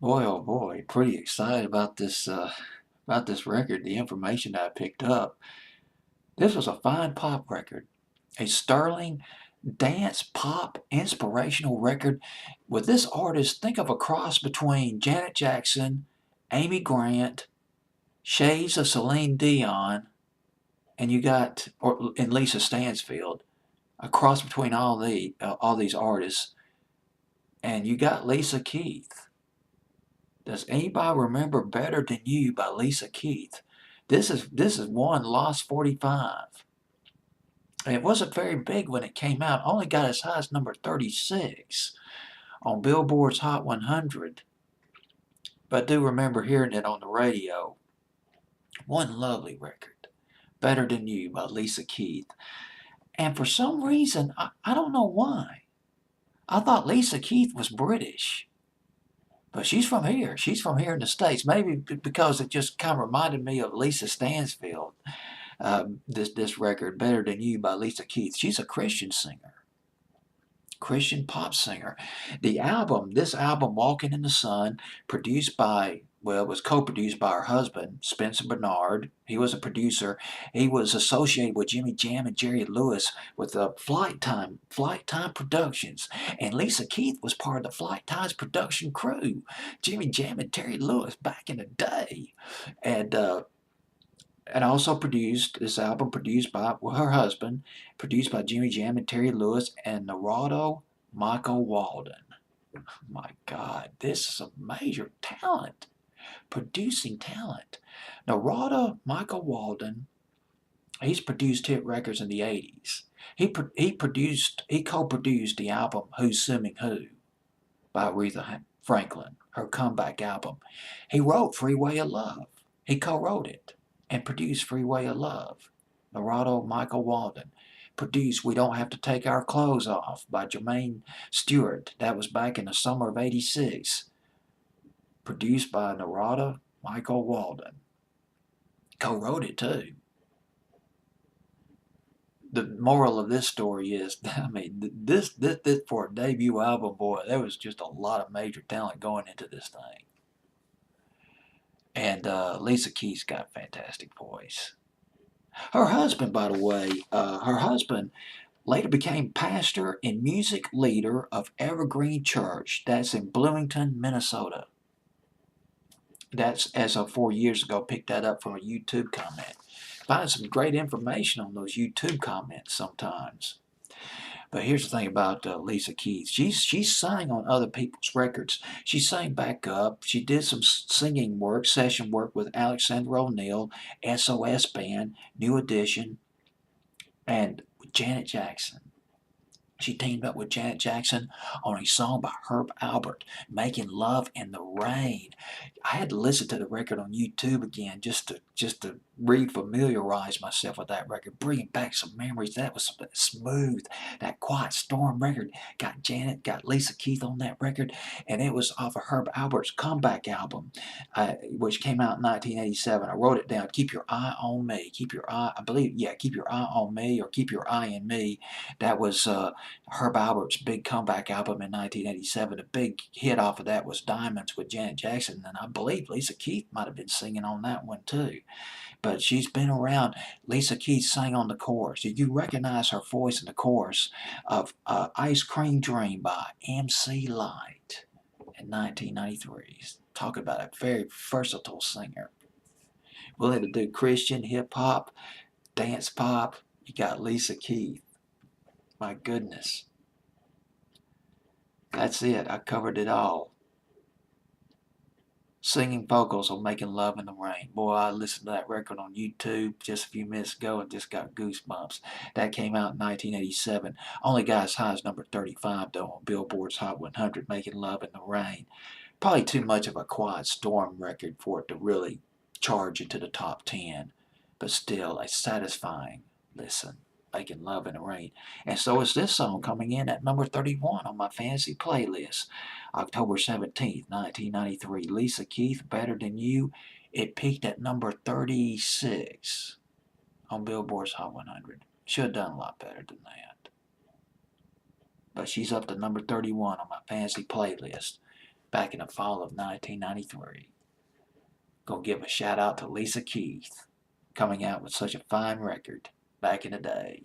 Boy, oh boy, pretty excited about this record. The information that I picked up. This was a fine pop record, a sterling dance pop inspirational record. With this artist, think of a cross between Janet Jackson, Amy Grant, shades of Celine Dion, and Lisa Stansfield. A cross between all these artists, and you got Lisa Keith. Does anybody remember Better Than You by Lisa Keith? This is one Lost 45. And it wasn't very big when it came out. Only got as high as number 36 on Billboard's Hot 100. But I do remember hearing it on the radio. One lovely record. Better Than You by Lisa Keith. And for some reason, I don't know why, I thought Lisa Keith was British. But she's from here. She's from here in the States. Maybe because it just kind of reminded me of Lisa Stansfield. This record, Better Than You by Lisa Keith. She's a Christian singer, Christian pop singer. This album, Walking in the Sun, produced by, well, it was co-produced by her husband, Spencer Bernard. He was a producer. He was associated with Jimmy Jam and Jerry Lewis with Flight Time Productions. And Lisa Keith was part of the Flight Time's production crew. Jimmy Jam and Terry Lewis back in the day. And also produced this album, produced by her husband, produced by Jimmy Jam and Terry Lewis and Narado Michael Walden. My God, this is a major talent, producing talent. Narada Michael Walden, he's produced hit records in the 80s. He co-produced the album Who's Suing Who by Aretha Franklin, her comeback album. He wrote Freeway of Love. He co-wrote it and produced Freeway of Love. Narado Michael Walden produced We Don't Have to Take Our Clothes Off by Jermaine Stewart. That was back in the summer of '86. Produced by Narada Michael Walden. Co-wrote it too. The moral of this story is, I mean, this for a debut album, boy, there was just a lot of major talent going into this thing. And Lisa Keith's got a fantastic voice. Her husband, by the way, her husband later became pastor and music leader of Evergreen Church. That's in Bloomington, Minnesota. That's as of 4 years ago. Picked that up from a YouTube comment. Find some great information on those YouTube comments sometimes. But here's the thing about Lisa Keith. She sang on other people's records. She sang back up. She did some singing work, session work with Alexander O'Neal, SOS Band, New Edition, and Janet Jackson. She teamed up with Janet Jackson on a song by Herb Alpert, Making Love in the Rain. I had to listen to the record on YouTube again just to refamiliarize myself with that record, bringing back some memories. That was smooth, that Quiet Storm record. Got Lisa Keith on that record, and it was off of Herb Alpert's comeback album, which came out in 1987. I wrote it down. Keep Your Eye on Me. Keep Your Eye, I believe, yeah, Keep Your Eye on Me or Keep Your Eye in Me. That was Herb Alpert's big comeback album in 1987. The big hit off of that was Diamonds with Janet Jackson, and I believe Lisa Keith might have been singing on that one too. But she's been around. Lisa Keith sang on the chorus. You recognize her voice in the chorus of Ice Cream Dream by MC Lyte in 1993. Talk about a very versatile singer. Willing to do Christian, hip hop, dance pop. You got Lisa Keith. My goodness. That's it. I covered it all. Singing vocals on Making Love in the Rain. Boy, I listened to that record on YouTube just a few minutes ago and just got goosebumps. That came out in 1987. Only got as high as number 35 though on Billboard's Hot 100, Making Love in the Rain. Probably too much of a Quiet Storm record for it to really charge into the top 10. But still, a satisfying listen. Making Love in the Rain. And so is this song coming in at number 31 on my fantasy playlist. October 17th, 1993. Lisa Keith, Better Than You. It peaked at number 36 on Billboard's Hot 100. Should have done a lot better than that. But she's up to number 31 on my fantasy playlist. back in the fall of 1993. Gonna give a shout out to Lisa Keith coming out with such a fine record back in the day.